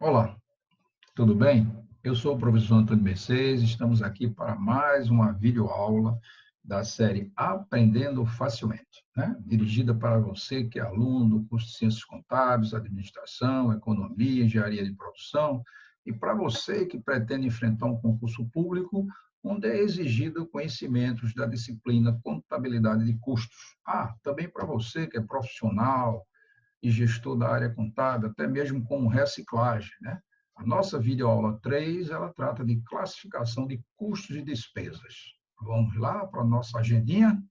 Olá, tudo bem? Eu sou o professor Antônio Mercedes, estamos aqui para mais uma videoaula da série Aprendendo Facilmente, né? Dirigida para você que é aluno do curso de Ciências Contábeis, Administração, Economia, Engenharia de Produção, e para você que pretende enfrentar um concurso público onde é exigido conhecimentos da disciplina Contabilidade de Custos. Também para você que é profissional, e gestor da área contábil, até mesmo com reciclagem, né? A nossa videoaula 3, ela trata de classificação de custos e despesas. Vamos lá para a nossa agendinha?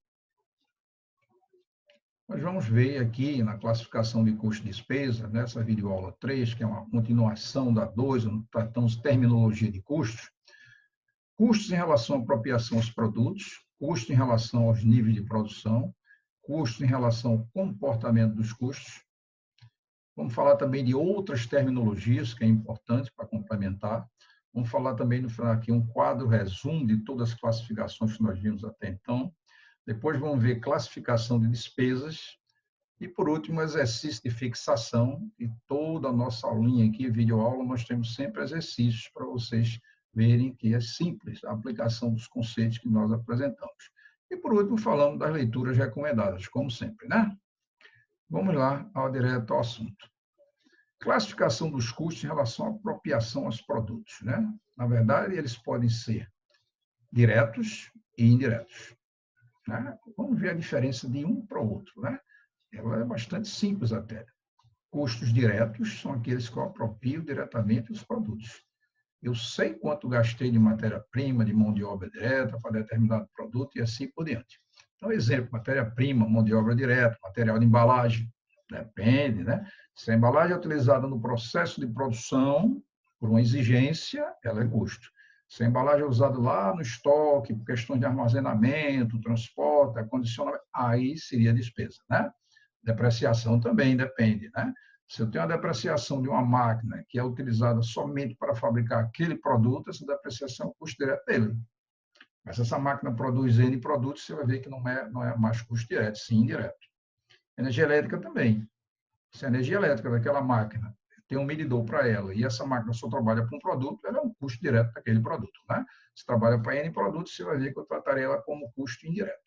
Nós vamos ver aqui na classificação de custo e despesa, nessa videoaula 3, que é uma continuação da 2, onde tratamos terminologia de custos, custos em relação à apropriação aos produtos, custos em relação aos níveis de produção, custos em relação ao comportamento dos custos. Vamos falar também de outras terminologias, que é importante para complementar. Vamos falar também, no final aqui, um quadro resumo de todas as classificações que nós vimos até então. Depois vamos ver classificação de despesas. E, por último, exercício de fixação. E toda a nossa aulinha aqui, videoaula, nós temos sempre exercícios para vocês verem que é simples a aplicação dos conceitos que nós apresentamos. E, por último, falamos das leituras recomendadas, como sempre, né? Vamos lá, direto ao assunto. Classificação dos custos em relação à apropriação aos produtos, né? Na verdade, eles podem ser diretos e indiretos, né? Vamos ver a diferença de um para o outro, né? Ela é bastante simples até. Custos diretos são aqueles que eu aproprio diretamente os produtos. Eu sei quanto gastei de matéria-prima, de mão de obra direta para determinado produto e assim por diante. Então, exemplo, matéria-prima, mão de obra direta, material de embalagem, depende, né? Se a embalagem é utilizada no processo de produção, por uma exigência, ela é custo. Se a embalagem é usada lá no estoque, por questões de armazenamento, transporte, acondicionamento, aí seria despesa, né? Depreciação também depende, né? Se eu tenho a depreciação de uma máquina que é utilizada somente para fabricar aquele produto, essa depreciação é o custo direto dele. Mas se essa máquina produz N produtos, você vai ver que não é mais custo direto, sim indireto. Energia elétrica também. Se a energia elétrica daquela máquina tem um medidor para ela e essa máquina só trabalha para um produto, ela é um custo direto daquele produto, né? Se trabalha para N produtos, você vai ver que eu tratarei ela como custo indireto.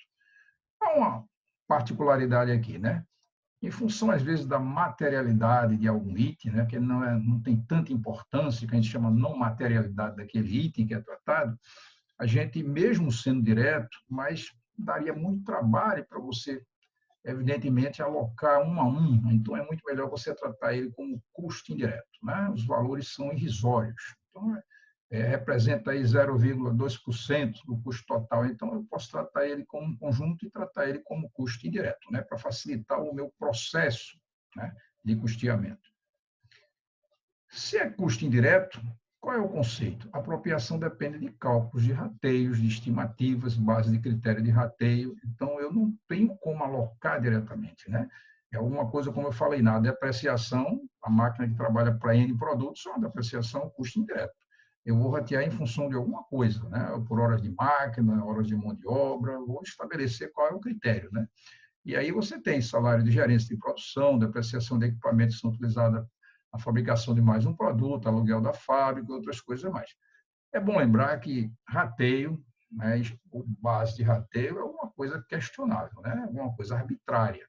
Há uma particularidade aqui, né? Em função, às vezes, da materialidade de algum item, né, que não tem tanta importância, que a gente chama não materialidade daquele item que é tratado, a gente, mesmo sendo direto, mas daria muito trabalho para você, evidentemente, alocar um a um. Então, é muito melhor você tratar ele como custo indireto, né? Os valores são irrisórios. Então, representa aí 0,2% do custo total. Então, eu posso tratar ele como um conjunto e tratar ele como custo indireto, né, para facilitar o meu processo, né, de custeamento. Se é custo indireto, qual é o conceito? A apropriação depende de cálculos, de rateios, de estimativas, base de critério de rateio. Então, eu não tenho como alocar diretamente, né? É alguma coisa, como eu falei, na depreciação, a máquina que trabalha para N produtos, é uma depreciação custo indireto. Eu vou ratear em função de alguma coisa, né? Por horas de máquina, horas de mão de obra, vou estabelecer qual é o critério, né? E aí você tem salário de gerência de produção, depreciação de equipamentos que são utilizados na fabricação de mais um produto, aluguel da fábrica, outras coisas mais. É bom lembrar que rateio, né, base de rateio é uma coisa questionável, né? É uma coisa arbitrária.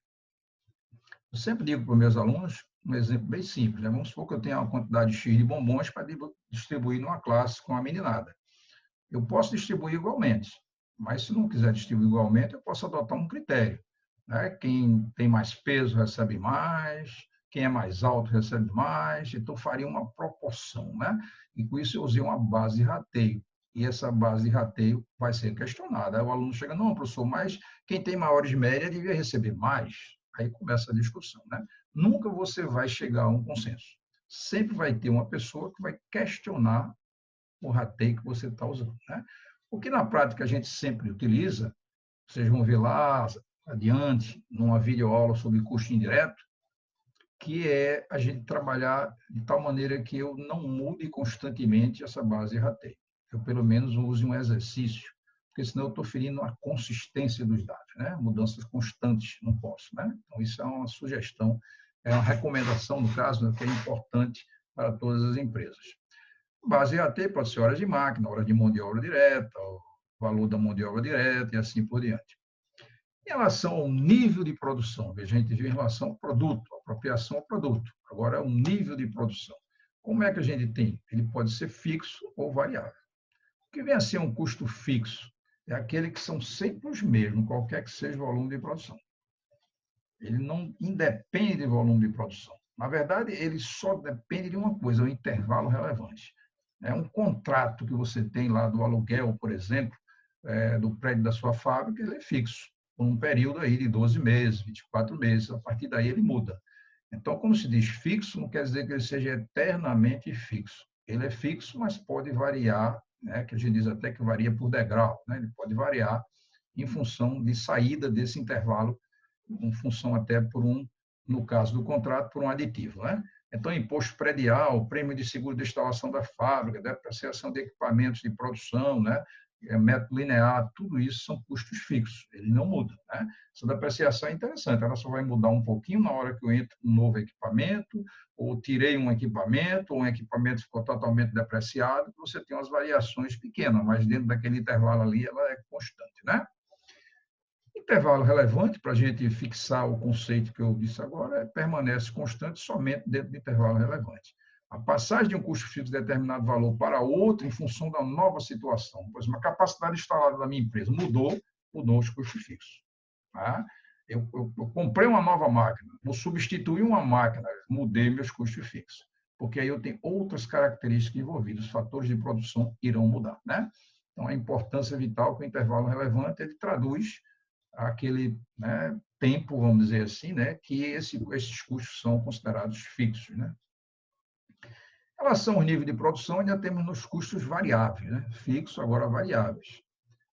Eu sempre digo para os meus alunos um exemplo bem simples, né? Vamos supor que eu tenha uma quantidade X de bombons para distribuir numa classe com a meninada. Eu posso distribuir igualmente, mas se não quiser distribuir igualmente, eu posso adotar um critério, né? Quem tem mais peso recebe mais, quem é mais alto recebe mais, então faria uma proporção, né? E com isso eu usei uma base de rateio. E essa base de rateio vai ser questionada. Aí o aluno chega, não, professor, mas quem tem maiores médias devia receber mais. Aí começa a discussão, né? Nunca você vai chegar a um consenso. Sempre vai ter uma pessoa que vai questionar o rateio que você está usando, né? O que na prática a gente sempre utiliza, vocês vão ver lá adiante, numa videoaula sobre custo indireto, que é a gente trabalhar de tal maneira que eu não mude constantemente essa base de rateio. Eu, pelo menos, use um exercício, porque senão eu estou ferindo a consistência dos dados, né? Mudanças constantes, não posso, né? Então, isso é uma sugestão, é uma recomendação, no caso, né, que é importante para todas as empresas. Base EAT pode ser horas de máquina, horas de mão de obra direta, o valor da mão de obra direta e assim por diante. Em relação ao nível de produção, a gente viu em relação ao produto, apropriação ao produto. Agora é o nível de produção. Como é que a gente tem? Ele pode ser fixo ou variável. O que vem a ser um custo fixo? É aquele que são sempre os mesmos, qualquer que seja o volume de produção. Ele não independe do volume de produção. Na verdade, ele só depende de uma coisa, o intervalo relevante. É um contrato que você tem lá do aluguel, por exemplo, do prédio da sua fábrica, ele é fixo, por um período aí de 12 meses, 24 meses. A partir daí ele muda. Então, como se diz fixo, não quer dizer que ele seja eternamente fixo. Ele é fixo, mas pode variar, né, que a gente diz até que varia por degrau, né? Ele pode variar em função de saída desse intervalo, em função até no caso do contrato, por um aditivo, né? Então, imposto predial, prêmio de seguro de instalação da fábrica, depreciação de equipamentos de produção, né? Método linear, tudo isso são custos fixos, ele não muda, né? Essa depreciação é interessante, ela só vai mudar um pouquinho na hora que eu entro com um novo equipamento, ou tirei um equipamento, ou um equipamento ficou totalmente depreciado, você tem umas variações pequenas, mas dentro daquele intervalo ali, ela é constante, né? Intervalo relevante, para a gente fixar o conceito que eu disse agora, permanece constante somente dentro do intervalo relevante. A passagem de um custo fixo de determinado valor para outro em função da nova situação. Pois uma capacidade instalada da minha empresa mudou os custos fixos. Tá? Eu comprei uma nova máquina, vou substituir uma máquina, mudei meus custos fixos. Porque aí eu tenho outras características envolvidas, os fatores de produção irão mudar. Né? Então, a importância vital que o intervalo relevante ele traduz aquele, né, tempo, vamos dizer assim, né, que esses custos são considerados fixos. Né? Em relação ao nível de produção, ainda temos nos custos variáveis, né? Fixo, agora variáveis.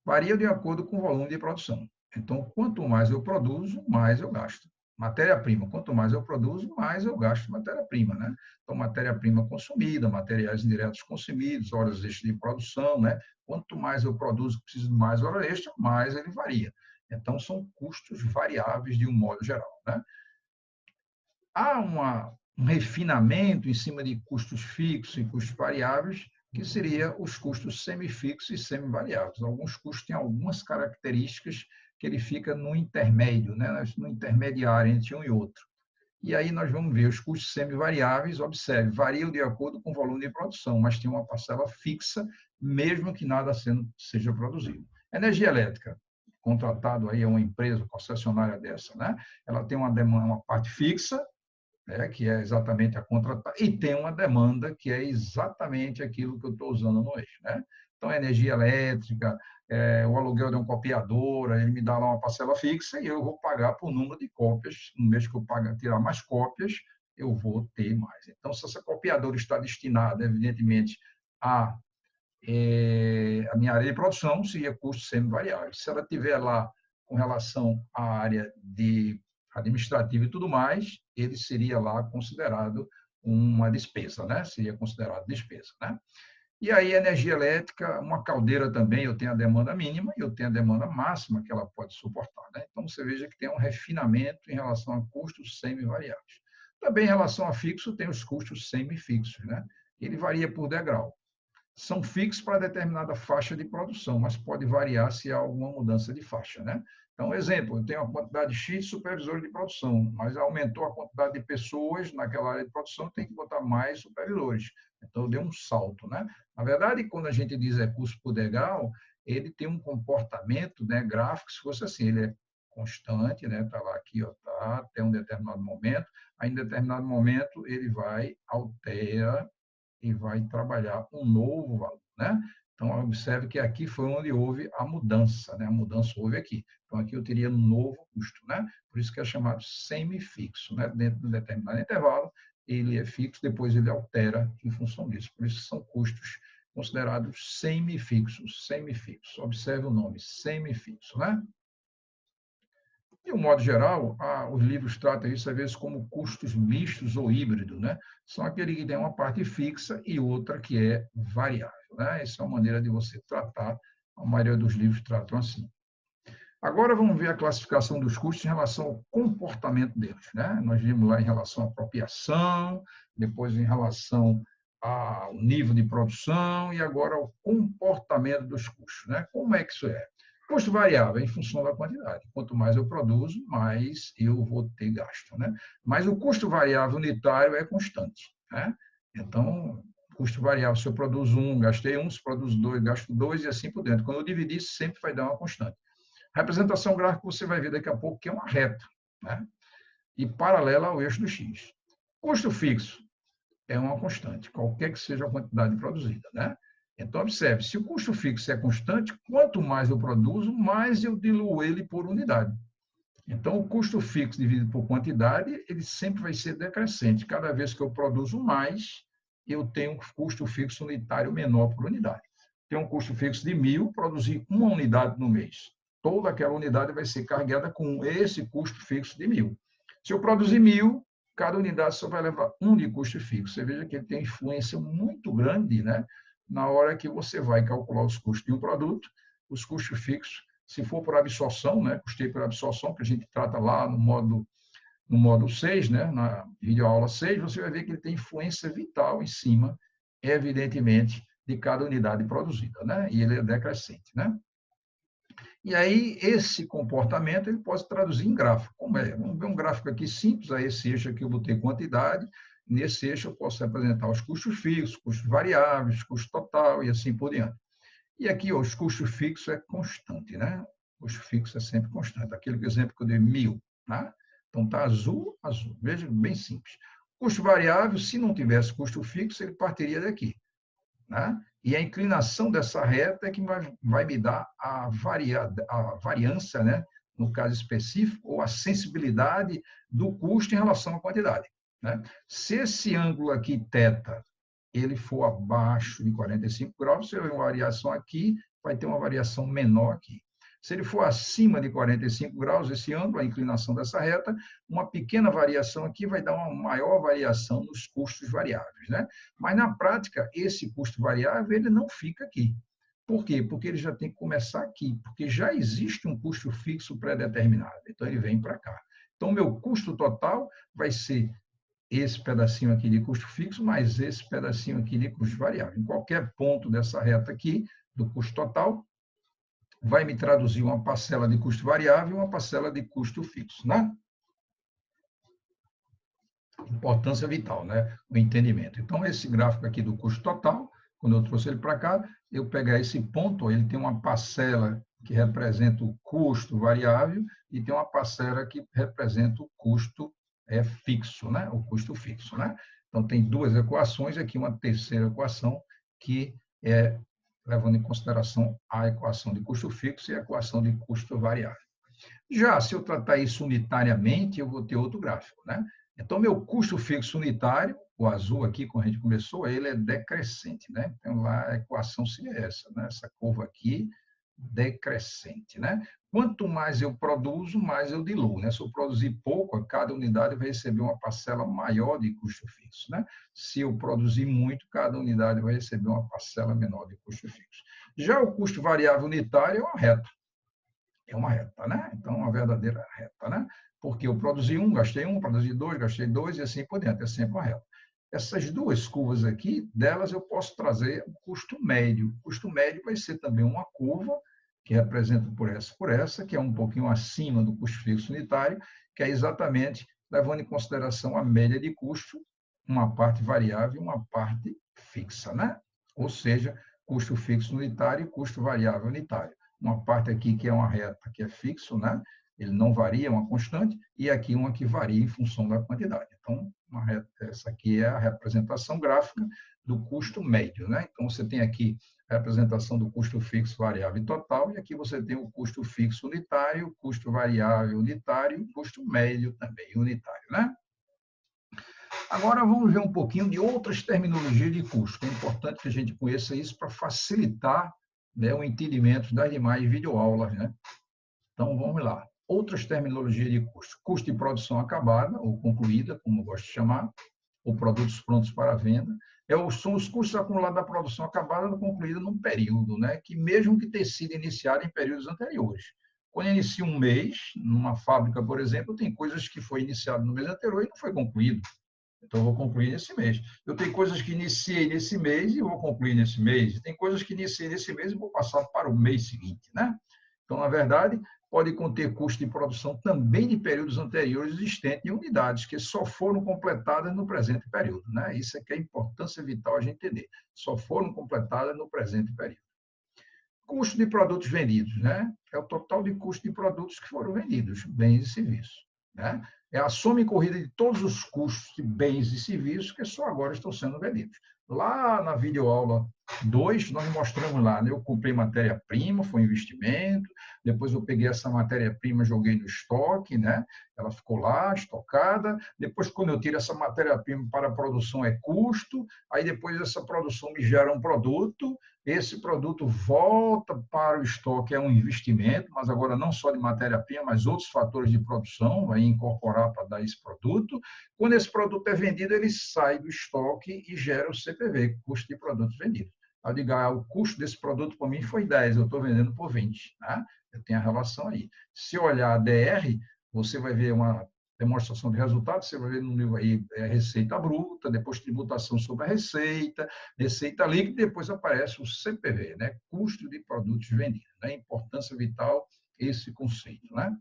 Varia de acordo com o volume de produção. Então, quanto mais eu produzo, mais eu gasto. Matéria-prima, quanto mais eu produzo, mais eu gasto matéria-prima, né? Então, matéria-prima consumida, materiais indiretos consumidos, horas extras de produção, né? Quanto mais eu produzo, preciso de mais hora extra, mais ele varia. Então, são custos variáveis de um modo geral, né? Há um refinamento em cima de custos fixos e custos variáveis, que seria os custos semifixos e semivariáveis. Alguns custos têm algumas características que ele fica no intermédio, né? No intermediário entre um e outro. E aí nós vamos ver os custos semivariáveis, observe, variam de acordo com o volume de produção, mas tem uma parcela fixa, mesmo que nada seja produzido. Energia elétrica, contratado aí a uma empresa concessionária dessa, né? Ela tem uma demanda, uma parte fixa, né, que é exatamente a contratar, e tem uma demanda que é exatamente aquilo que eu estou usando no eixo. Né? Então, a energia elétrica, o aluguel de uma copiadora, ele me dá lá uma parcela fixa e eu vou pagar por número de cópias. No mês que eu tirar mais cópias, eu vou ter mais. Então, se essa copiadora está destinada, evidentemente, a minha área de produção, seria custo semivariável. Se ela tiver lá com relação à área de administrativa e tudo mais, ele seria lá considerado uma despesa, né? Seria considerado despesa, né? E aí, energia elétrica, uma caldeira também, eu tenho a demanda mínima e eu tenho a demanda máxima que ela pode suportar, né? Então, você veja que tem um refinamento em relação a custos semivariáveis. Também, em relação a fixo, tem os custos semifixos, né? Ele varia por degrau. São fixos para determinada faixa de produção, mas pode variar se há alguma mudança de faixa, né? Então, exemplo, eu tenho uma quantidade X de supervisores de produção, mas aumentou a quantidade de pessoas naquela área de produção, tem que botar mais supervisores. Então, eu dei um salto, né? Na verdade, quando a gente diz recurso por degrau, ele tem um comportamento, né, gráfico, se fosse assim, ele é constante, né? Tá lá aqui, ó, tá, até um determinado momento, aí em determinado momento ele vai, altera e vai trabalhar um novo valor, né? Então, observe que aqui foi onde houve a mudança, né? A mudança houve aqui. Então, aqui eu teria um novo custo, né? Por isso que é chamado semifixo, né? Dentro de um determinado intervalo, ele é fixo, depois ele altera em função disso. Por isso são custos considerados semifixos, semifixos. Observe o nome, semifixo, né? De um modo geral, os livros tratam isso, às vezes, como custos mistos ou híbridos, né? São aqueles que têm uma parte fixa e outra que é variável, né? Essa é uma maneira de você tratar, a maioria dos livros tratam assim. Agora vamos ver a classificação dos custos em relação ao comportamento deles, né? Nós vimos lá em relação à apropriação, depois em relação ao nível de produção e agora ao comportamento dos custos, né? Como é que isso é? Custo variável em função da quantidade. Quanto mais eu produzo, mais eu vou ter gasto, né? Mas o custo variável unitário é constante, né? Então, custo variável, se eu produzo 1, gastei 1, se eu produzo 2, gasto 2 e assim por diante. Quando eu dividir, sempre vai dar uma constante. A representação gráfica você vai ver daqui a pouco que é uma reta, né? E paralela ao eixo do X. Custo fixo é uma constante, qualquer que seja a quantidade produzida, né? Então, observe, se o custo fixo é constante, quanto mais eu produzo, mais eu diluo ele por unidade. Então, o custo fixo dividido por quantidade, ele sempre vai ser decrescente. Cada vez que eu produzo mais, eu tenho um custo fixo unitário menor por unidade. Tenho um custo fixo de 1.000, produzir uma unidade no mês. Toda aquela unidade vai ser carregada com esse custo fixo de 1.000. Se eu produzir 1.000, cada unidade só vai levar 1 de custo fixo. Você veja que ele tem influência muito grande, né? Na hora que você vai calcular os custos de um produto, os custos fixos, se for por absorção, né? Custeio por absorção, que a gente trata lá no módulo 6, né? Na videoaula 6, você vai ver que ele tem influência vital em cima, evidentemente, de cada unidade produzida, né? E ele é decrescente, né? E aí, esse comportamento, ele pode traduzir em gráfico. Como é? Vamos ver um gráfico aqui simples, a esse eixo aqui eu botei quantidade, nesse eixo eu posso representar os custos fixos, custos variáveis, custo total e assim por diante. E aqui, ó, os custos fixos é constante, né? O custo fixo é sempre constante. Aquele exemplo que eu dei, 1.000, né? Então, está azul, azul. Veja, bem simples. Custo variável, se não tivesse custo fixo, ele partiria daqui, né? E a inclinação dessa reta é que vai me dar a variância, né? No caso específico, ou a sensibilidade do custo em relação à quantidade, né? Se esse ângulo aqui, θ, ele for abaixo de 45 graus, você vai ter uma variação aqui, vai ter uma variação menor aqui. Se ele for acima de 45 graus, esse ângulo, a inclinação dessa reta, uma pequena variação aqui vai dar uma maior variação nos custos variáveis, né? Mas, na prática, esse custo variável ele não fica aqui. Por quê? Porque ele já tem que começar aqui, porque já existe um custo fixo pré-determinado. Então, ele vem para cá. Então, o meu custo total vai ser esse pedacinho aqui de custo fixo, mais esse pedacinho aqui de custo variável. Em qualquer ponto dessa reta aqui, do custo total, vai me traduzir uma parcela de custo variável e uma parcela de custo fixo, né? Importância vital, né? O entendimento. Então, esse gráfico aqui do custo total, quando eu trouxe ele para cá, eu pegar esse ponto, ele tem uma parcela que representa o custo variável e tem uma parcela que representa o custo fixo, né? O custo fixo, né? Então, tem duas equações, aqui uma terceira equação, que é levando em consideração a equação de custo fixo e a equação de custo variável. Já se eu tratar isso unitariamente, eu vou ter outro gráfico, né? Então, meu custo fixo unitário, o azul aqui, quando a gente começou, ele é decrescente, né? Então, lá a equação seria essa, né? Essa curva aqui, decrescente, né? Quanto mais eu produzo, mais eu diluo, né? Se eu produzir pouco, cada unidade vai receber uma parcela maior de custo fixo, né? Se eu produzir muito, cada unidade vai receber uma parcela menor de custo fixo. Já o custo variável unitário é uma reta. É uma reta, né? Então, uma verdadeira reta, né? Porque eu produzi 1, gastei 1, produzi 2, gastei 2 e assim por diante. É sempre uma reta. Essas duas curvas aqui, delas eu posso trazer o custo médio. O custo médio vai ser também uma curva que representa por essa, que é um pouquinho acima do custo fixo unitário, que é exatamente levando em consideração a média de custo, uma parte variável e uma parte fixa, né? Ou seja, custo fixo unitário e custo variável unitário. Uma parte aqui que é uma reta, que é fixo, né? Ele não varia, é uma constante, e aqui uma que varia em função da quantidade. Então, uma reta, essa aqui é a representação gráfica do custo médio, né? Então, você tem aqui a representação do custo fixo, variável e total, e aqui você tem o custo fixo unitário, custo variável unitário e custo médio também unitário, né? Agora, vamos ver um pouquinho de outras terminologias de custo. É importante que a gente conheça isso para facilitar, né, o entendimento das demais videoaulas, né? Então, vamos lá. Outras terminologias de custo. Custo de produção acabada, ou concluída, como eu gosto de chamar, ou produtos prontos para venda. São os custos acumulados da produção acabada ou concluída num período, né? Que mesmo que tenha sido iniciado em períodos anteriores. Quando inicia um mês, numa fábrica, por exemplo, tem coisas que foi iniciado no mês anterior e não foi concluído. Então, eu vou concluir nesse mês. Eu tenho coisas que iniciei nesse mês e vou concluir nesse mês. Tem coisas que iniciei nesse mês e vou passar para o mês seguinte, né? Então, na verdade, pode conter custo de produção também de períodos anteriores existentes em unidades que só foram completadas no presente período, né? Isso é que é a importância vital a gente entender. Só foram completadas no presente período. Custo de produtos vendidos, né? É o total de custo de produtos que foram vendidos, bens e serviços, né? É a soma incorrida de todos os custos de bens e serviços que só agora estão sendo vendidos. Lá na videoaula 2, nós mostramos lá, né? Eu comprei matéria-prima, foi um investimento, depois eu peguei essa matéria-prima, joguei no estoque, né? Ela ficou lá, estocada, depois quando eu tiro essa matéria-prima para a produção é custo, aí depois essa produção me gera um produto, esse produto volta para o estoque, é um investimento, mas agora não só de matéria-prima, mas outros fatores de produção, vai incorporar para dar esse produto. Quando esse produto é vendido, ele sai do estoque e gera o CPV, custo de produtos vendidos. Eu digo, o custo desse produto para mim foi 10, eu estou vendendo por 20. Né? Eu tenho a relação aí. Se olhar a DR, você vai ver uma demonstração de resultados, você vai ver no livro aí receita bruta, depois tributação sobre a receita, receita líquida, depois aparece o CPV, né? Custo de produtos vendidos. Né? Importância vital esse conceito. Né?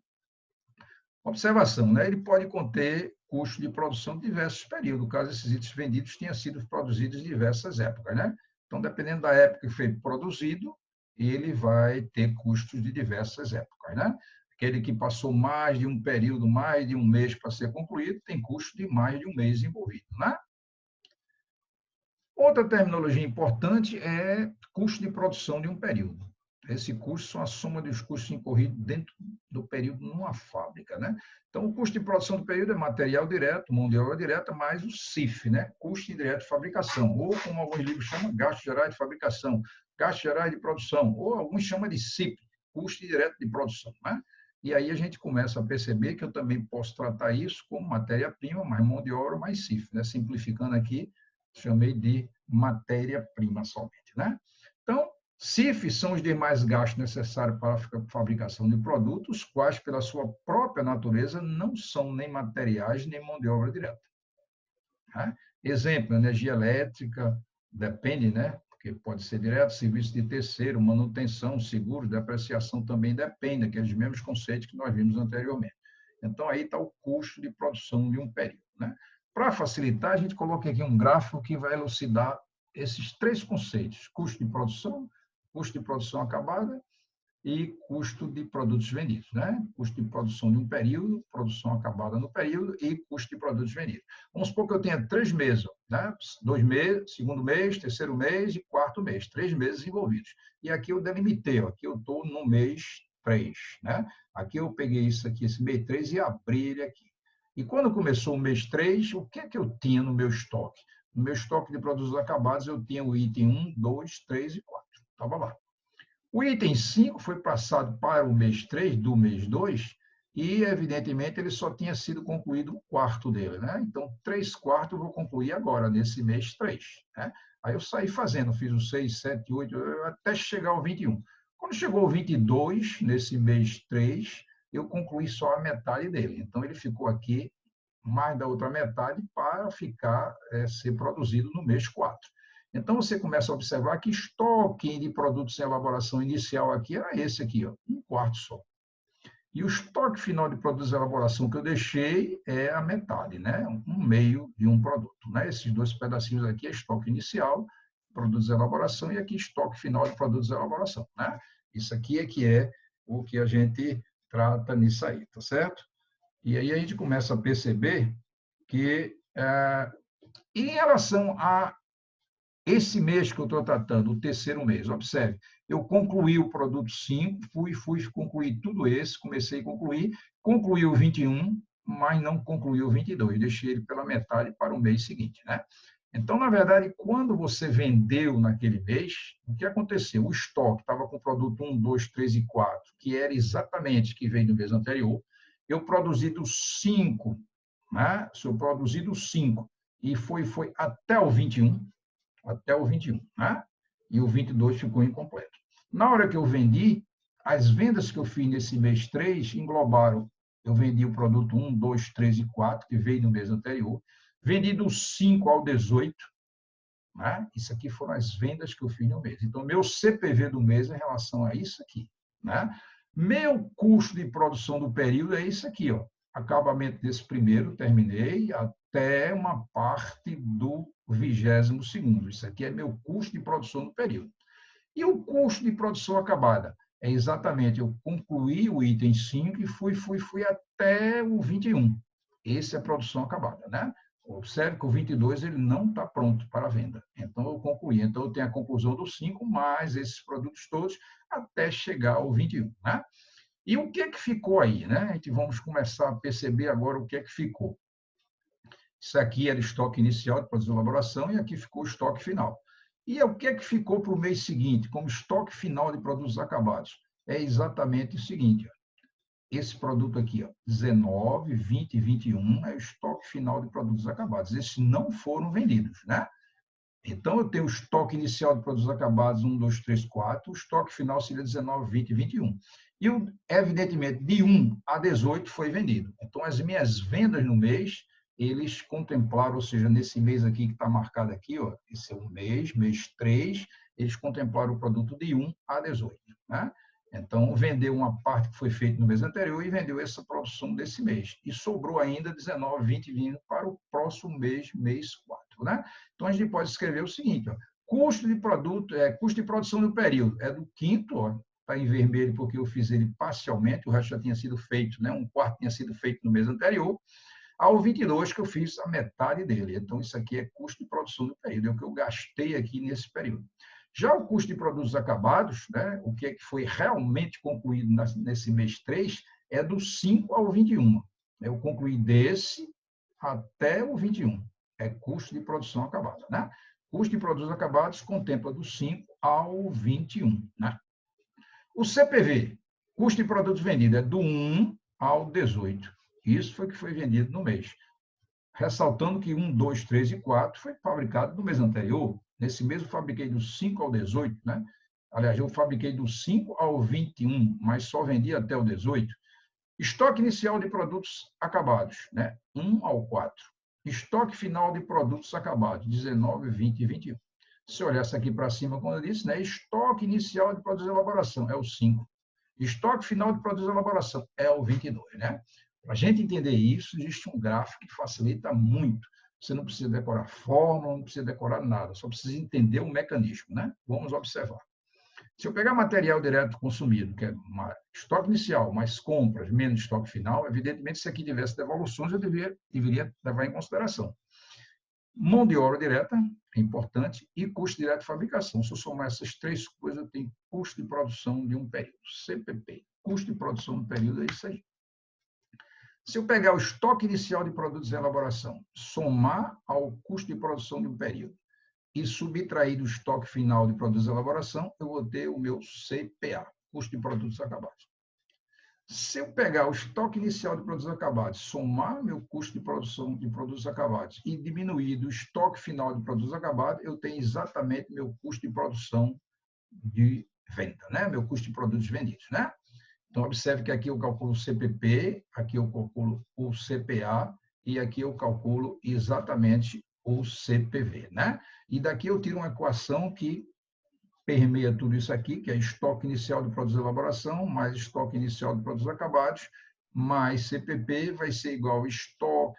Observação, né? Ele pode conter custo de produção de diversos períodos, caso esses itens vendidos tenham sido produzidos em diversas épocas. Né? Então, dependendo da época que foi produzido, ele vai ter custos de diversas épocas. Né? Aquele que passou mais de um período, mais de um mês para ser concluído, tem custo de mais de um mês envolvido. Né? Outra terminologia importante é custo de produção de um período. Esse custo são a soma dos custos incorridos dentro do período numa fábrica. Né? Então, o custo de produção do período é material direto, mão de obra direta, mais o CIF, né? Custo indireto de fabricação, ou como alguns livros chamam, gastos gerais de fabricação, gastos gerais de produção, ou alguns chamam de CIP, custo indireto de produção. Né? E aí a gente começa a perceber que eu também posso tratar isso como matéria-prima, mais mão de obra, mais CIF. Né? Simplificando aqui, chamei de matéria-prima somente. Né? Então, CIF são os demais gastos necessários para a fabricação de produtos, quais, pela sua própria natureza, não são nem materiais, nem mão de obra direta. Né? Exemplo, energia elétrica, depende, né? Porque pode ser direto, serviço de terceiro, manutenção, seguro, depreciação também depende, aqueles mesmos conceitos que nós vimos anteriormente. Então, aí está o custo de produção de um período. Né? Para facilitar, a gente coloca aqui um gráfico que vai elucidar esses três conceitos: custo de produção acabada e custo de produtos vendidos, né? Custo de produção de um período, produção acabada no período e custo de produtos vendidos. Vamos supor que eu tenha 3 meses, né? 2 meses, segundo mês, terceiro mês e quarto mês, 3 meses envolvidos. E aqui eu delimitei, aqui eu estou no mês 3, né? Aqui eu peguei isso aqui, esse mês 3 e abri ele aqui. E quando começou o mês 3, o que é que eu tinha no meu estoque? No meu estoque de produtos acabados, eu tinha o item 1, 2, 3 e 4. Estava lá. O item 5 foi passado para o mês 3 do mês 2 e, evidentemente, ele só tinha sido concluído o quarto dele. Né? Então, 3/4 eu vou concluir agora, nesse mês 3. Né? Aí eu saí fazendo, fiz o 6, 7, 8, até chegar ao 21. Quando chegou o 22, nesse mês 3, eu concluí só a metade dele. Então, ele ficou aqui mais da outra metade para ficar, ser produzido no mês 4. Então, você começa a observar que estoque de produtos em elaboração inicial aqui era esse aqui, ó, 1/4 só. E o estoque final de produtos em elaboração que eu deixei é a metade, né? 1/2 de um produto. Né? Esses dois pedacinhos aqui é estoque inicial, produtos em elaboração, e aqui estoque final de produtos em elaboração. Né? Isso aqui é o que a gente trata nisso aí, tá certo? E aí a gente começa a perceber que, em relação a esse mês que eu estou tratando, o terceiro mês, observe, eu concluí o produto 5, fui concluir tudo esse, comecei a concluí o 21, mas não concluí o 22, deixei ele pela metade para o mês seguinte. Né? Então, na verdade, quando você vendeu naquele mês, o que aconteceu? O estoque estava com o produto 1, 2, 3 e 4, que era exatamente o que veio do mês anterior, eu produzi dos 5, né? Se eu produzi dos 5 e foi até o 21, né? E o 22 ficou incompleto. Na hora que eu vendi, as vendas que eu fiz nesse mês 3 englobaram, eu vendi o produto 1, 2, 3 e 4, que veio no mês anterior, vendi do 5 ao 18, né? Isso aqui foram as vendas que eu fiz no mês. Então, meu CPV do mês é em relação a isso aqui, né? Meu custo de produção do período é isso aqui, ó. Acabamento desse primeiro, terminei, até uma parte do 22º. Isso aqui é meu custo de produção do período. E o custo de produção acabada? É exatamente, eu concluí o item 5 e fui até o 21. Esse é a produção acabada, né? Observe que o 22 ele não está pronto para venda. Então, eu concluí. Então, eu tenho a conclusão do 5, mais esses produtos todos, até chegar ao 21, né? E o que é que ficou aí, né? A gente vamos começar a perceber agora o que é que ficou. Isso aqui era o estoque inicial de produtos de elaboração e aqui ficou o estoque final. E o que é que ficou para o mês seguinte, como estoque final de produtos acabados? É exatamente o seguinte, ó. Esse produto aqui, ó, 19, 20 e 21, é o estoque final de produtos acabados. Esses não foram vendidos, né? Então, eu tenho o estoque inicial de produtos acabados 1, 2, 3, 4, o estoque final seria 19, 20 e 21. E, evidentemente, de 1 a 18 foi vendido. Então, as minhas vendas no mês, eles contemplaram, ou seja, nesse mês aqui que está marcado aqui, ó, esse é o mês 3, eles contemplaram o produto de 1 a 18, né? Então, vendeu uma parte que foi feita no mês anterior e vendeu essa produção desse mês. E sobrou ainda 19, 20 e 20 para o próximo mês, mês 4, né? Então, a gente pode escrever o seguinte, ó, custo de produto, custo de produção do período é do quinto, está em vermelho porque eu fiz ele parcialmente, o resto já tinha sido feito, né? Um quarto tinha sido feito no mês anterior, ao 22 que eu fiz a metade dele. Então, isso aqui é custo de produção do período, é o que eu gastei aqui nesse período. Já o custo de produtos acabados, né? O que é que foi realmente concluído nesse mês 3, é do 5 ao 21. Eu concluí desse até o 21. É custo de produção acabada, né? Custo de produtos acabados contempla do 5 ao 21, né? O CPV, custo de produtos vendidos, é do 1 ao 18. Isso foi o que foi vendido no mês. Ressaltando que 1, 2, 3 e 4 foi fabricado no mês anterior. Nesse mês eu fabriquei do 5 ao 18, né? Aliás, eu fabriquei do 5 ao 21, mas só vendi até o 18. Estoque inicial de produtos acabados, né? 1 ao 4. Estoque final de produtos acabados, 19, 20 e 21. Se olhasse aqui para cima, como eu disse, né? Estoque inicial de produtos de elaboração é o 5. Estoque final de produtos de elaboração é o 22, né? Para a gente entender isso, existe um gráfico que facilita muito. Você não precisa decorar fórmula, não precisa decorar nada, só precisa entender o mecanismo, né? Vamos observar. Se eu pegar material direto consumido, que é estoque inicial, mais compras, menos estoque final, evidentemente, se aqui tivesse devoluções, eu deveria levar em consideração. Mão de obra direta, é importante, e custo direto de fabricação. Se eu somar essas três coisas, eu tenho custo de produção de um período. CPP, custo de produção do período, é isso aí. Se eu pegar o estoque inicial de produtos em elaboração, somar ao custo de produção de um período e subtrair do estoque final de produtos de elaboração, eu vou ter o meu CPA, custo de produtos acabados. Se eu pegar o estoque inicial de produtos acabados, somar meu custo de produção de produtos acabados e diminuir do estoque final de produtos acabados, eu tenho exatamente meu custo de produção de venda, né? Meu custo de produtos vendidos, né? Então, observe que aqui eu calculo o CPP, aqui eu calculo o CPA e aqui eu calculo exatamente o CPV, né? E daqui eu tiro uma equação que permeia tudo isso aqui, que é estoque inicial de produtos de elaboração, mais estoque inicial de produtos acabados, mais CPP vai ser igual a estoque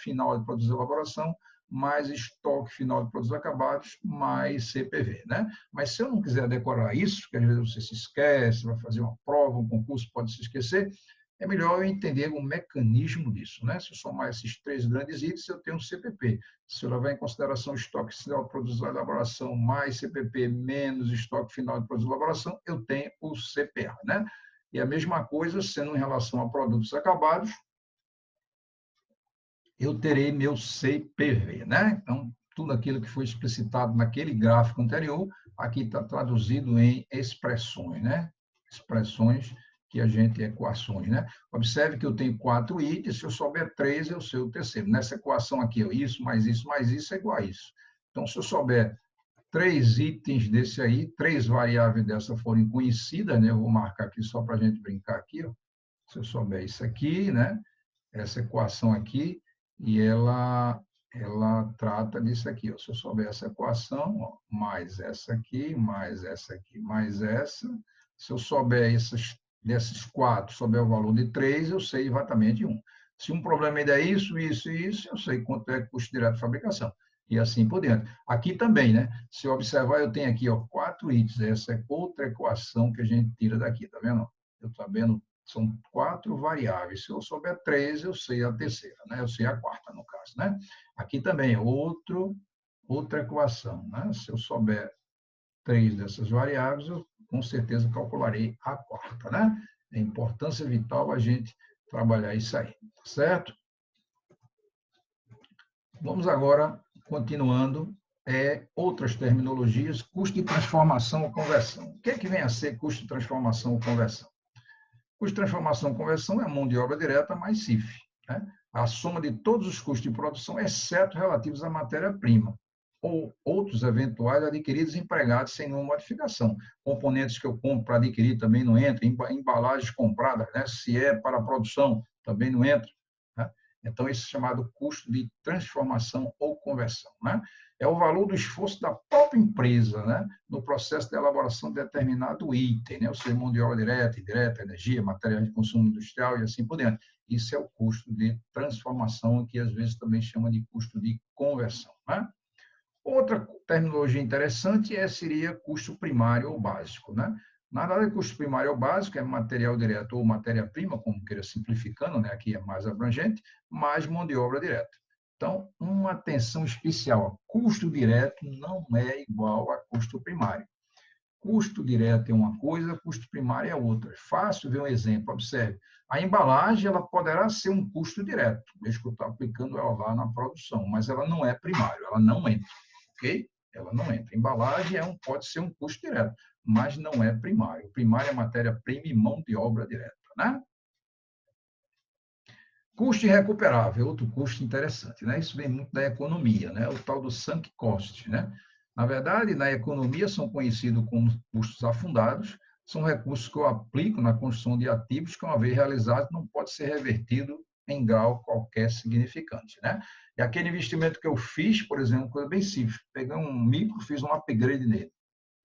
final de produtos de elaboração, mais estoque final de produtos acabados, mais CPV, né? Mas se eu não quiser decorar isso, que às vezes você se esquece, vai fazer uma prova, um concurso, pode se esquecer, é melhor eu entender o mecanismo disso, né? Se eu somar esses três grandes itens, eu tenho um CPP. Se eu levar em consideração o estoque final de produtos de elaboração mais CPP menos estoque final de produtos de elaboração, eu tenho o CPA, né? E a mesma coisa, sendo em relação a produtos acabados, eu terei meu CPV, né? Então, tudo aquilo que foi explicitado naquele gráfico anterior, aqui está traduzido em expressões, né? Expressões que a gente, equações, né? Observe que eu tenho 4 itens, se eu souber 3, eu sei o terceiro. Nessa equação aqui, isso mais isso mais isso é igual a isso. Então, se eu souber 3 itens desse aí, 3 variáveis dessa forem conhecidas, né? Eu vou marcar aqui só para a gente brincar aqui, ó. Se eu souber isso aqui, né? Essa equação aqui, e ela trata disso aqui, ó. Se eu souber essa equação, ó, mais essa aqui, mais essa aqui, mais essa, se eu souber desses 4, souber o valor de 3, eu sei exatamente um. Se um problema ainda é isso, isso e isso, eu sei quanto é o custo direto de fabricação. E assim por diante. Aqui também, né? Se eu observar, eu tenho aqui, ó, 4 itens. Essa é outra equação que a gente tira daqui, tá vendo? Eu estou vendo, são 4 variáveis. Se eu souber 3, eu sei a terceira, né? Eu sei a quarta, no caso, né? Aqui também, outra equação, né? Se eu souber 3 dessas variáveis, eu com certeza calcularei a quarta, né? É importância vital a gente trabalhar isso aí, tá certo? Vamos agora, continuando, outras terminologias, custo de transformação ou conversão. O que é que vem a ser custo de transformação ou conversão? Custo de transformação ou conversão é a mão de obra direta mais CIF, né? A soma de todos os custos de produção, exceto relativos à matéria-prima, ou outros eventuais adquiridos e empregados sem nenhuma modificação. Componentes que eu compro para adquirir também não entram, embalagens compradas, né? Se é para a produção, também não entra. Né? Então, isso é chamado custo de transformação ou conversão, né? É o valor do esforço da própria empresa, né, no processo de elaboração de determinado item, né, ou seja, mão de obra direta, indireta, energia, materiais de consumo industrial e assim por diante. Isso é o custo de transformação, que às vezes também chama de custo de conversão, né? Outra terminologia interessante seria custo primário ou básico, né? Na verdade, custo primário ou básico é material direto ou matéria-prima, como queira simplificando, né? Aqui é mais abrangente, mais mão de obra direta. Então, uma atenção especial: custo direto não é igual a custo primário. Custo direto é uma coisa, custo primário é outra. É fácil ver um exemplo. Observe, a embalagem ela poderá ser um custo direto, desde que eu estou aplicando ela lá na produção, mas ela não é primário, ela não entra, ok? Ela não entra. Embalagem pode ser um custo direto, mas não é primário. O primário é matéria-prima e mão de obra direta, né? Custo irrecuperável, outro custo interessante, né? Isso vem muito da economia, né? O tal do sunk cost, né? Na verdade, na economia são conhecidos como custos afundados, são recursos que eu aplico na construção de ativos que, uma vez realizados, não pode ser revertido em grau qualquer significante, né? E aquele investimento que eu fiz, por exemplo, coisa bem simples, peguei um micro, fiz um upgrade nele.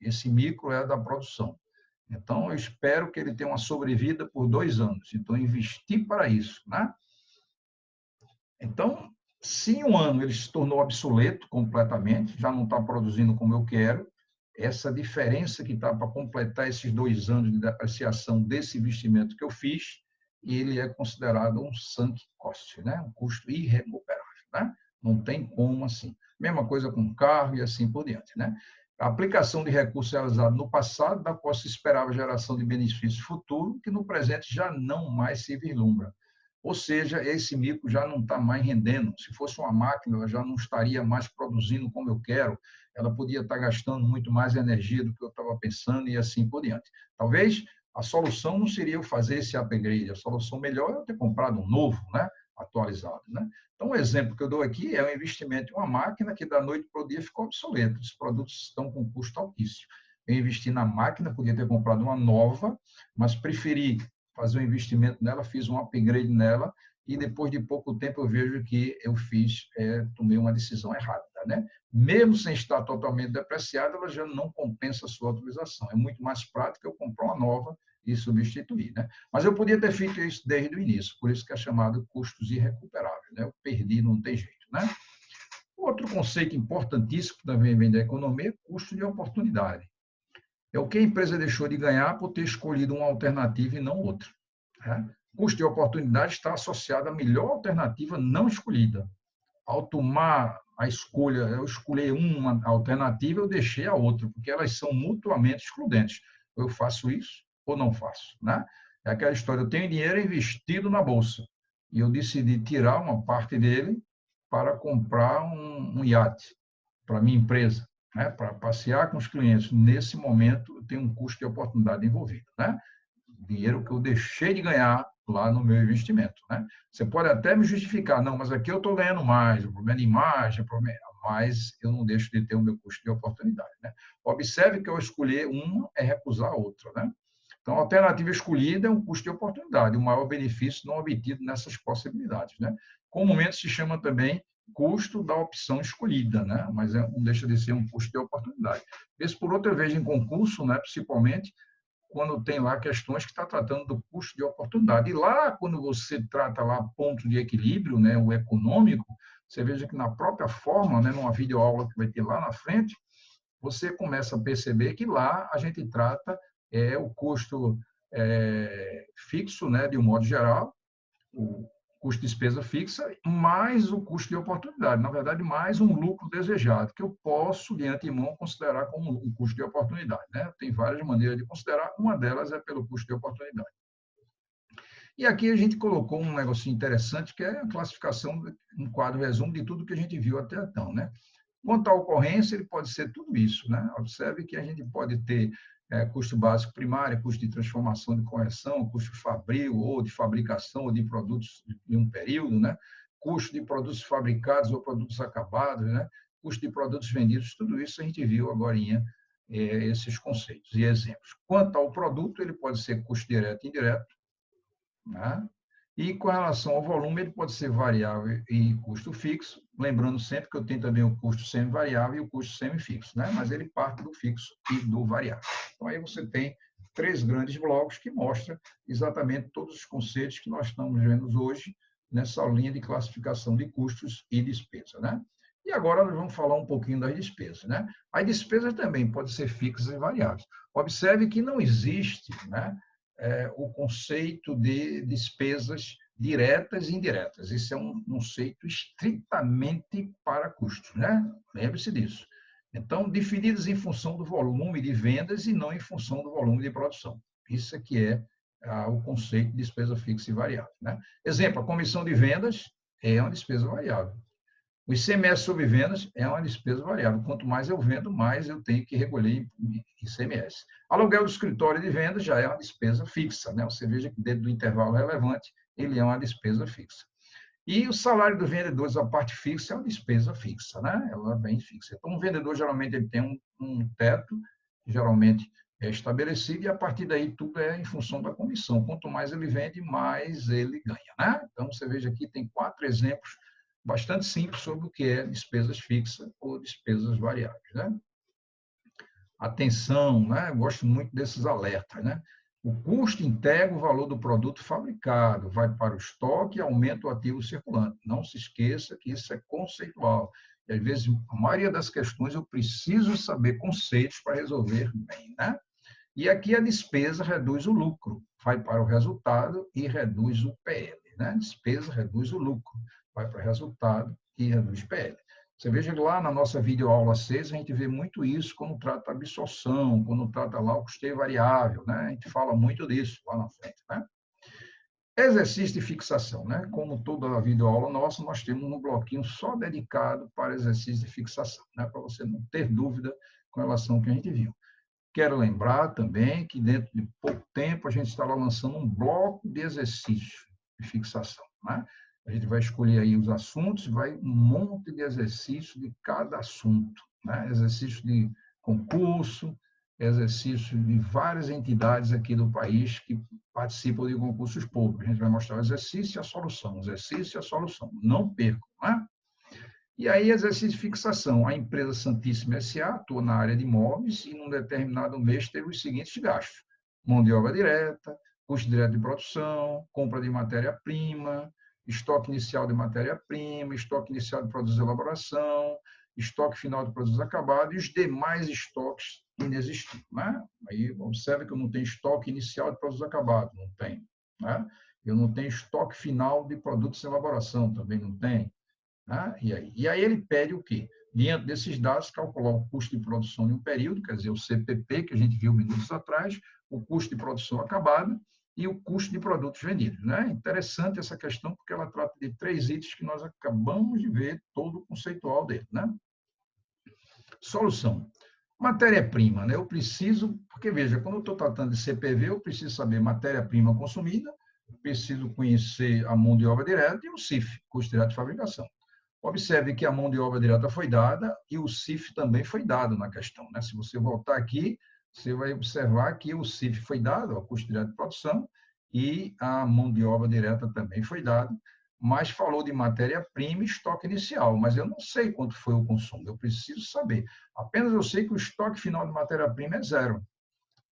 Esse micro é da produção. Então, eu espero que ele tenha uma sobrevida por 2 anos. Então, investi para isso, né? Então, se em 1 ano ele se tornou obsoleto completamente, já não está produzindo como eu quero, essa diferença que está para completar esses 2 anos de depreciação desse investimento que eu fiz, ele é considerado um sunk cost, né? Um custo irrecuperável, né? Não tem como assim. Mesma coisa com carro e assim por diante, né? A aplicação de recursos realizados no passado, da qual se esperava geração de benefício futuro, que no presente já não mais se vislumbra. Ou seja, esse micro já não está mais rendendo. Se fosse uma máquina, ela já não estaria mais produzindo como eu quero, ela podia estar gastando muito mais energia do que eu estava pensando e assim por diante. Talvez a solução não seria eu fazer esse upgrade, a solução melhor é eu ter comprado um novo, né? Atualizado, né? Então, o exemplo que eu dou aqui é o investimento em uma máquina que da noite para o dia ficou obsoleta. Os produtos estão com custo altíssimo. Eu investi na máquina, podia ter comprado uma nova, mas preferi fazer um investimento nela, fiz um upgrade nela e depois de pouco tempo eu vejo que eu tomei uma decisão errada, né? Mesmo sem estar totalmente depreciada, ela já não compensa a sua utilização. É muito mais prático eu comprar uma nova e substituir, né? Mas eu podia ter feito isso desde o início, por isso que é chamado custos irrecuperáveis, né? Eu perdi, não tem jeito, né? Outro conceito importantíssimo que também vem da economia é custo de oportunidade. É o que a empresa deixou de ganhar por ter escolhido uma alternativa e não outra. Né? Custo de oportunidade está associado à melhor alternativa não escolhida. Ao tomar a escolha, eu escolher uma alternativa, eu deixei a outra, porque elas são mutuamente excludentes. Eu faço isso ou não faço. Né? É aquela história, eu tenho dinheiro investido na bolsa e eu decidi tirar uma parte dele para comprar um iate para a minha empresa, né, para passear com os clientes. Nesse momento, tem um custo de oportunidade envolvido, né? Dinheiro que eu deixei de ganhar lá no meu investimento, né? Você pode até me justificar, não, mas aqui eu estou ganhando mais, o problema é de imagem, a mas eu não deixo de ter o meu custo de oportunidade, né? Observe que ao escolher uma é recusar a outra, né? Então, a alternativa escolhida é um custo de oportunidade, o maior benefício não obtido nessas possibilidades, né? Comumente se chama também custo da opção escolhida, né? Mas não deixa de ser um custo de oportunidade. Vez por outra, eu vejo em concurso, né, principalmente, quando tem lá questões que está tratando do custo de oportunidade. E lá, quando você trata lá ponto de equilíbrio, né, o econômico, você veja que na própria forma, né, numa videoaula que vai ter lá na frente, você começa a perceber que lá a gente trata o custo fixo, né, de um modo geral, o custo de despesa fixa, mais o custo de oportunidade. Na verdade, mais um lucro desejado, que eu posso, de antemão, considerar como um custo de oportunidade, né? Tem várias maneiras de considerar, uma delas é pelo custo de oportunidade. E aqui a gente colocou um negocinho interessante, que é a classificação, um quadro resumo de tudo que a gente viu até então, né? Quanto à ocorrência, ele pode ser tudo isso, né? Observe que a gente pode ter custo básico primário, custo de transformação de correção, custo fabril ou de fabricação ou de produtos em um período, né? Custo de produtos fabricados ou produtos acabados, né? Custo de produtos vendidos, tudo isso a gente viu agora esses conceitos e exemplos. Quanto ao produto, ele pode ser custo direto e indireto, né? E com relação ao volume, ele pode ser variável e custo fixo, lembrando sempre que eu tenho também o custo semi-variável e o custo semifixo, né? Mas ele parte do fixo e do variável. Então, aí você tem 3 grandes blocos que mostram exatamente todos os conceitos que nós estamos vendo hoje nessa linha de classificação de custos e despesa, né? E agora nós vamos falar um pouquinho das despesas, né? As despesas também podem ser fixas e variáveis. Observe que não existe, né, o conceito de despesas diretas e indiretas. Isso é um conceito estritamente para custos, né? Lembre-se disso. Então, definidas em função do volume de vendas e não em função do volume de produção. Isso aqui é o conceito de despesa fixa e variável, né? Exemplo, a comissão de vendas é uma despesa variável. O ICMS sobre vendas é uma despesa variável. Quanto mais eu vendo, mais eu tenho que recolher ICMS. Aluguel do escritório de vendas já é uma despesa fixa, né? Você veja que dentro do intervalo relevante, ele é uma despesa fixa. E o salário do vendedor, a parte fixa, é uma despesa fixa, né? Ela vem fixa. Então, o vendedor, geralmente, ele tem um teto, geralmente é estabelecido, e a partir daí tudo é em função da comissão. Quanto mais ele vende, mais ele ganha, né? Então, você veja aqui, tem 4 exemplos bastante simples sobre o que é despesas fixas ou despesas variáveis, né? Atenção, né? Eu gosto muito desses alertas, né? O custo integra o valor do produto fabricado, vai para o estoque e aumenta o ativo circulante. Não se esqueça que isso é conceitual. E, às vezes, a maioria das questões eu preciso saber conceitos para resolver bem, né? E aqui a despesa reduz o lucro, vai para o resultado e reduz o PL, né? Despesa reduz o lucro, vai para o resultado e reduz o PL. Você veja que lá na nossa videoaula 6, a gente vê muito isso quando trata a absorção, quando trata lá o custeio variável, né? A gente fala muito disso lá na frente, né? Exercício de fixação, né? Como toda a videoaula nossa, nós temos um bloquinho só dedicado para exercício de fixação, né? Para você não ter dúvida com relação ao que a gente viu. Quero lembrar também que dentro de pouco tempo a gente estará lançando um bloco de exercício de fixação, né? A gente vai escolher aí os assuntos, vai um monte de exercício de cada assunto, né? Exercício de concurso, exercício de várias entidades aqui do país que participam de concursos públicos. A gente vai mostrar o exercício e a solução, o exercício e a solução. Não percam, né? E aí, exercício de fixação. A empresa Santíssima S.A. atua na área de imóveis e, num determinado mês, teve os seguintes gastos: mão de obra direta, custo direto de produção, compra de matéria-prima, estoque inicial de matéria-prima, estoque inicial de produtos de elaboração, estoque final de produtos acabados e os demais estoques inexistentes, né? Aí, observe que eu não tenho estoque inicial de produtos acabados, não tenho, né? Eu não tenho estoque final de produtos de elaboração, também não tenho. Ah, e aí ele pede o quê? Diante desses dados, calcular o custo de produção de um período, quer dizer, o CPP, que a gente viu minutos atrás, o custo de produção acabada e o custo de produtos vendidos, né? Interessante essa questão, porque ela trata de 3 itens que nós acabamos de ver todo o conceitual dele, né? Solução. Matéria-prima, né? Eu preciso, porque veja, quando eu estou tratando de CPV, eu preciso saber matéria-prima consumida, preciso conhecer a mão de obra direta e o CIF, custo direto de fabricação. Observe que a mão de obra direta foi dada e o CIF também foi dado na questão, né? Se você voltar aqui, você vai observar que o CIF foi dado, o custo direto de produção, e a mão de obra direta também foi dada, mas falou de matéria-prima e estoque inicial, mas eu não sei quanto foi o consumo, eu preciso saber. Apenas eu sei que o estoque final de matéria-prima é zero.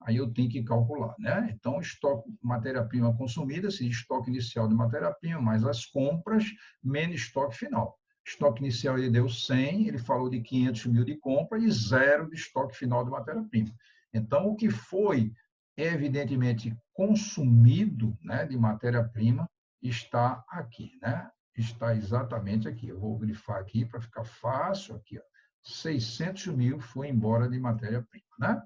Aí eu tenho que calcular, né? Então, estoque matéria-prima consumida, se estoque inicial de matéria-prima, mais as compras, menos estoque final. Estoque inicial ele deu 100, ele falou de 500 mil de compra e zero de estoque final de matéria-prima. Então, o que foi evidentemente consumido, né, de matéria-prima está aqui, né? Está exatamente aqui. Eu vou grifar aqui para ficar fácil aqui, ó. 600 mil foi embora de matéria-prima, né?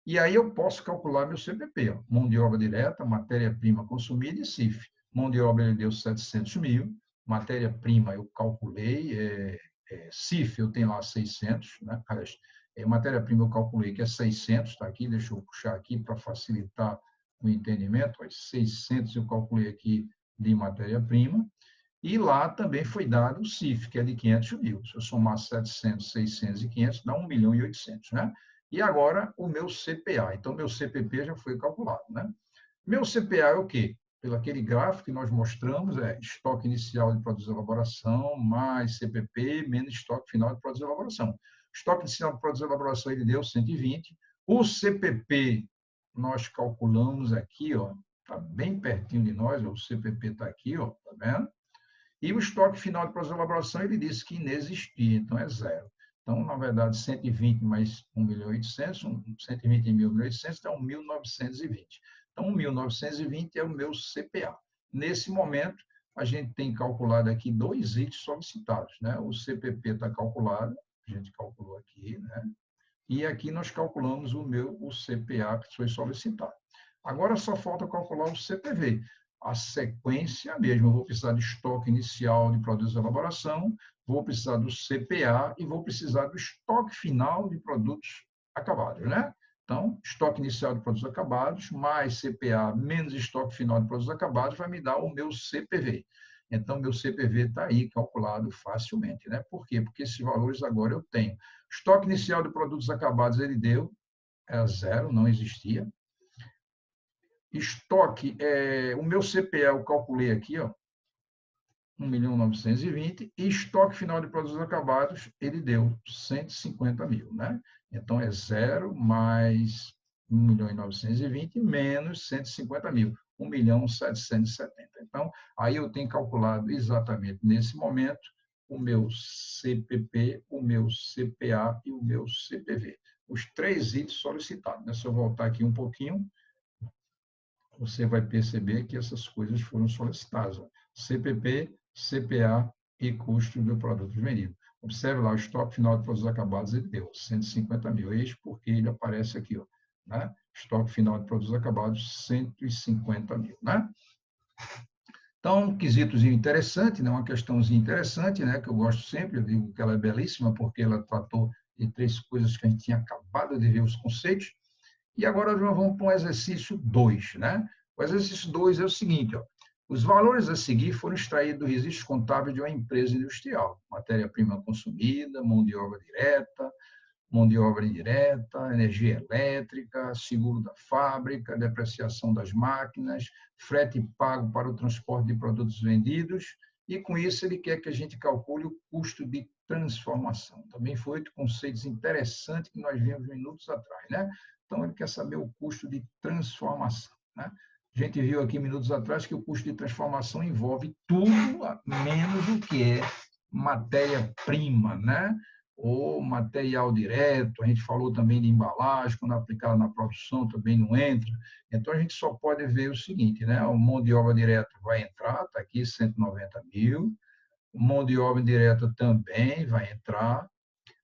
E aí eu posso calcular meu CPP, ó, mão de obra direta, matéria-prima consumida e CIF. Mão de obra ele deu 700 mil, matéria-prima eu calculei, CIF eu tenho lá 600, né? Matéria-prima eu calculei que é 600, está aqui, deixa eu puxar aqui para facilitar o entendimento, ó, 600 eu calculei aqui de matéria-prima, e lá também foi dado o CIF, que é de 500 mil. Se eu somar 700, 600 e 500, dá 1 milhão e 800, né? E agora o meu CPA. Então, meu CPP já foi calculado, né? Meu CPA é o quê? Pelo aquele gráfico que nós mostramos, é estoque inicial de produtos de elaboração mais CPP menos estoque final de produtos de elaboração. Estoque inicial de produtos de elaboração ele deu 120. O CPP nós calculamos aqui, ó, está bem pertinho de nós, ó, o CPP está aqui, ó, tá vendo? E o estoque final de produtos de elaboração, ele disse que inexistia, então é zero. Então, na verdade, 120 mais 1.800.000, 120 mil, 1.800, dá 1.920. Então, 1.920 é o meu CPA. Nesse momento, a gente tem calculado aqui 2 itens solicitados, né? O CPP está calculado, a gente calculou aqui, né? E aqui nós calculamos o CPA que foi solicitado. Agora só falta calcular o CPV. A sequência mesmo, eu vou precisar de estoque inicial de produtos de elaboração, vou precisar do CPA e vou precisar do estoque final de produtos acabados, né? Então, estoque inicial de produtos acabados, mais CPA, menos estoque final de produtos acabados, vai me dar o meu CPV. Então, meu CPV está aí calculado facilmente, né? Por quê? Porque esses valores agora eu tenho. Estoque inicial de produtos acabados ele deu, é zero, não existia. Estoque, o meu CPA eu calculei aqui, ó, 1.920.000, e estoque final de produtos acabados, ele deu 150 mil, né? Então, é zero mais 1.920.000 menos 150 mil, 1.770.000. Então, aí eu tenho calculado exatamente nesse momento o meu CPP, o meu CPA e o meu CPV. Os 3 itens solicitados, né? Se eu voltar aqui um pouquinho, você vai perceber que essas coisas foram solicitadas. CPP, CPA e custo do produto vendido. Observe lá, o estoque final de produtos acabados ele deu 150 mil. Eis porque ele aparece aqui, ó, né? Estoque final de produtos acabados, 150 mil. Né? Então, um quesitozinho interessante, né? Uma questãozinha interessante, né? Que eu gosto sempre, eu digo que ela é belíssima, porque ela tratou de 3 coisas que a gente tinha acabado de ver os conceitos. E agora nós vamos para o exercício 2, né? O exercício 2 é o seguinte, ó. Os valores a seguir foram extraídos do registro contábil de uma empresa industrial. Matéria-prima consumida, mão de obra direta, mão de obra indireta, energia elétrica, seguro da fábrica, depreciação das máquinas, frete pago para o transporte de produtos vendidos, e com isso ele quer que a gente calcule o custo de transformação. Também foi outro conceito interessante que nós vimos minutos atrás, né? Então, ele quer saber o custo de transformação, né? A gente viu aqui minutos atrás que o custo de transformação envolve tudo menos o que é matéria-prima, né? Ou material direto, a gente falou também de embalagem, quando aplicado na produção também não entra. Então, a gente só pode ver o seguinte, né? A mão de obra direta vai entrar, está aqui 190 mil, mão de obra indireta também vai entrar,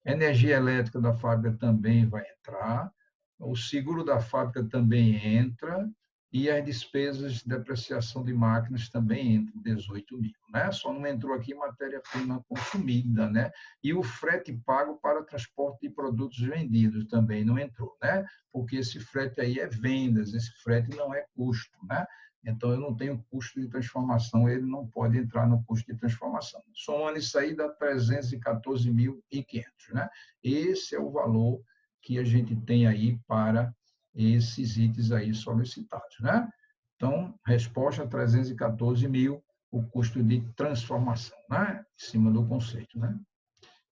energia elétrica da fábrica também vai entrar, o seguro da fábrica também entra, e as despesas de depreciação de máquinas também entram, 18 mil, né? Só não entrou aqui matéria-prima consumida, né? E o frete pago para transporte de produtos vendidos também não entrou, né? Porque esse frete aí é vendas, esse frete não é custo, né? então eu não tenho custo de transformação, ele não pode entrar no custo de transformação. Somando isso aí dá 314.500, né? Esse é o valor que a gente tem aí para esses itens aí solicitados, né? Então, resposta 314 mil, o custo de transformação, né? Em cima do conceito, né?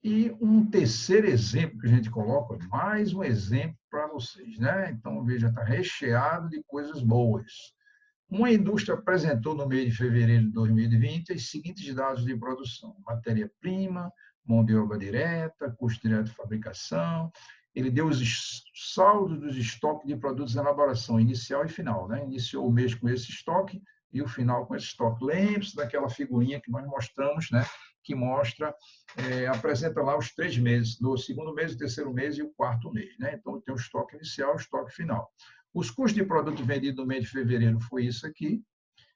E um terceiro exemplo que a gente coloca, mais um exemplo para vocês, né? Então, veja, está recheado de coisas boas. Uma indústria apresentou no mês de fevereiro de 2020 os seguintes dados de produção: matéria-prima, mão de obra direta, custo direto de fabricação. Ele deu os saldos dos estoques de produtos em elaboração inicial e final, né? Iniciou o mês com esse estoque e o final com esse estoque. Lembre-se daquela figurinha que nós mostramos, né? Que mostra, apresenta lá os 3 meses, do segundo mês, o terceiro mês e o quarto mês, né? Então, tem o estoque inicial e o estoque final. Os custos de produto vendido no mês de fevereiro foi isso aqui,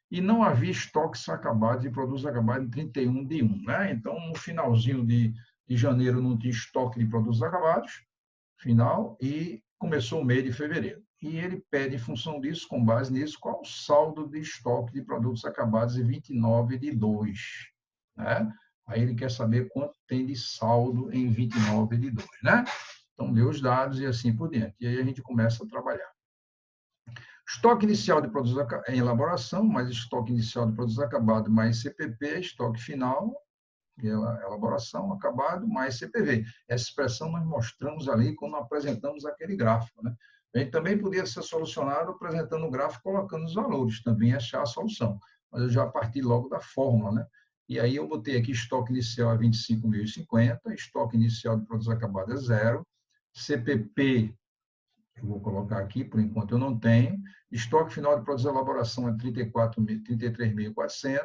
e não havia estoques acabados de produtos acabados em 31 de 1, né? Então, no finalzinho de janeiro não tinha estoque de produtos acabados, final, e começou o mês de fevereiro. E ele pede, em função disso, com base nisso, qual o saldo de estoque de produtos acabados em 29 de 2, né? Aí ele quer saber quanto tem de saldo em 29 de 2, né? Então, deu os dados e assim por diante. E aí a gente começa a trabalhar. Estoque inicial de produtos em elaboração, mais estoque inicial de produtos acabados, mais CPP, estoque final, elaboração, acabado, mais CPV. Essa expressão nós mostramos ali quando apresentamos aquele gráfico, né? A gente também podia ser solucionado apresentando o gráfico, colocando os valores, também achar a solução. Mas eu já parti logo da fórmula, né? E aí eu botei aqui estoque inicial a 25.050, estoque inicial de produtos acabados é 0, CPP eu vou colocar aqui, por enquanto eu não tenho. Estoque final de produtos de elaboração é 33.400.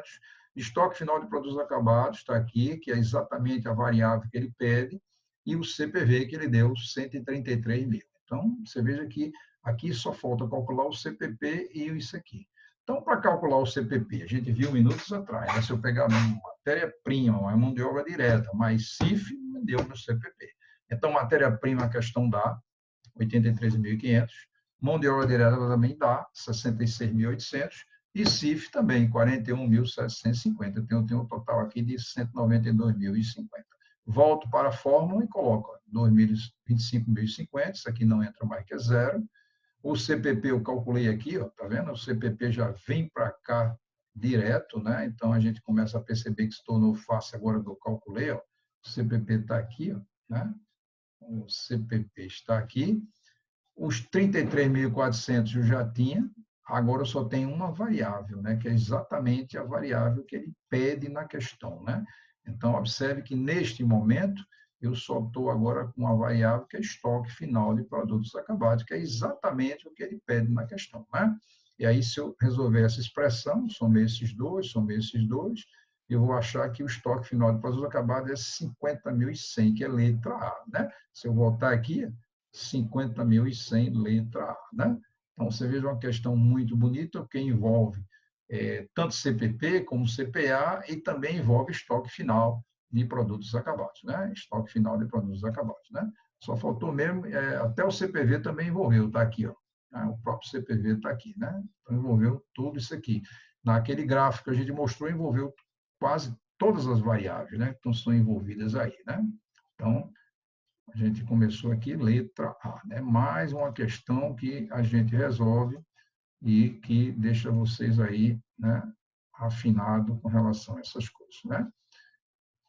Estoque final de produtos acabados está aqui, que é exatamente a variável que ele pede, e o CPV que ele deu, 133 mil. Então, você veja que aqui só falta calcular o CPP e isso aqui. Então, para calcular o CPP, a gente viu minutos atrás, né? Se eu pegar matéria-prima, uma mão de obra direta, mais CIF, me deu no CPP. Então, matéria-prima, a questão dá 83.500, mão de obra direta também dá 66.800 e CIF também 41.750. Eu tenho um total aqui de 192.050. Volto para a fórmula e coloco 25.050, isso aqui não entra mais que é zero. O CPP eu calculei aqui, ó, tá vendo? O CPP já vem para cá direto, né? Então a gente começa a perceber que se tornou fácil agora que eu calculei, ó. O CPP está aqui, ó, né? O CPP está aqui. Os 33.400 eu já tinha, agora eu só tenho uma variável, né, que é exatamente a variável que ele pede na questão, né? Então, observe que, neste momento, eu só estou agora com uma variável que é estoque final de produtos acabados, que é exatamente o que ele pede na questão, né? E aí, se eu resolver essa expressão, somei esses dois, eu vou achar que o estoque final de produtos acabados é 50.100, que é letra A, né? Se eu voltar aqui, 50.100, letra A, né? Então, você veja uma questão muito bonita, que envolve tanto CPP como CPA e também envolve estoque final de produtos acabados, né? Estoque final de produtos acabados, né? Só faltou mesmo, até o CPV também envolveu, está aqui, ó. O próprio CPV está aqui, né? Então, envolveu tudo isso aqui. Naquele gráfico que a gente mostrou, envolveu quase todas as variáveis, né? Que estão envolvidas aí, né? Então, a gente começou aqui, letra A, né? Mais uma questão que a gente resolve e que deixa vocês aí, né, afinado com relação a essas coisas, né?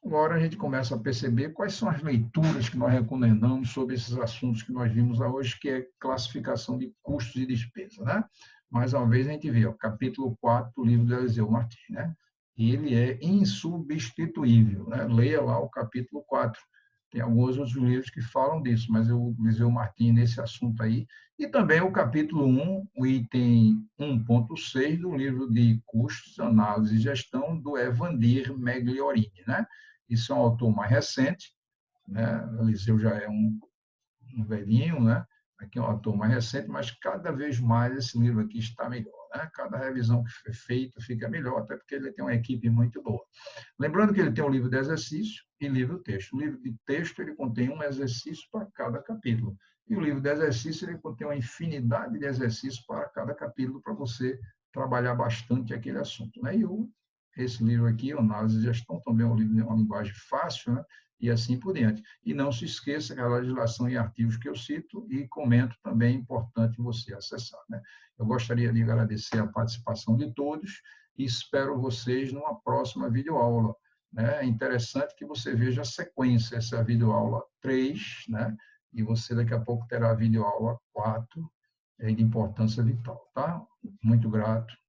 Agora a gente começa a perceber quais são as leituras que nós recomendamos sobre esses assuntos que nós vimos hoje, que é classificação de custos e despesas, né? Mais uma vez a gente vê, ó, capítulo 4 do livro do Eliseu Martins, né? Ele é insubstituível, né? Leia lá o capítulo 4. Tem alguns outros livros que falam disso, mas o Eliseu Martins nesse assunto aí. E também o capítulo 1, o item 1.6 do livro de Custos, Análise e Gestão, do Evandir Megliorini, né? Isso é um autor mais recente, né? O Eliseu já é um velhinho, né? Aqui é um autor mais recente, mas cada vez mais esse livro aqui está melhor, né? Cada revisão que foi feita fica melhor, até porque ele tem uma equipe muito boa. Lembrando que ele tem um livro de exercício e livro-texto. O livro de texto ele contém um exercício para cada capítulo. E o livro de exercício ele contém uma infinidade de exercícios para cada capítulo para você trabalhar bastante aquele assunto, né? E esse livro aqui, Análise de Gestão, também é um livro de uma linguagem fácil, né? E assim por diante. E não se esqueça que a legislação e artigos que eu cito e comento também é importante você acessar, né? Eu gostaria de agradecer a participação de todos e espero vocês numa próxima videoaula, né? É interessante que você veja a sequência, essa é a videoaula 3, né? E você daqui a pouco terá a videoaula 4, de importância vital, tá? Muito grato.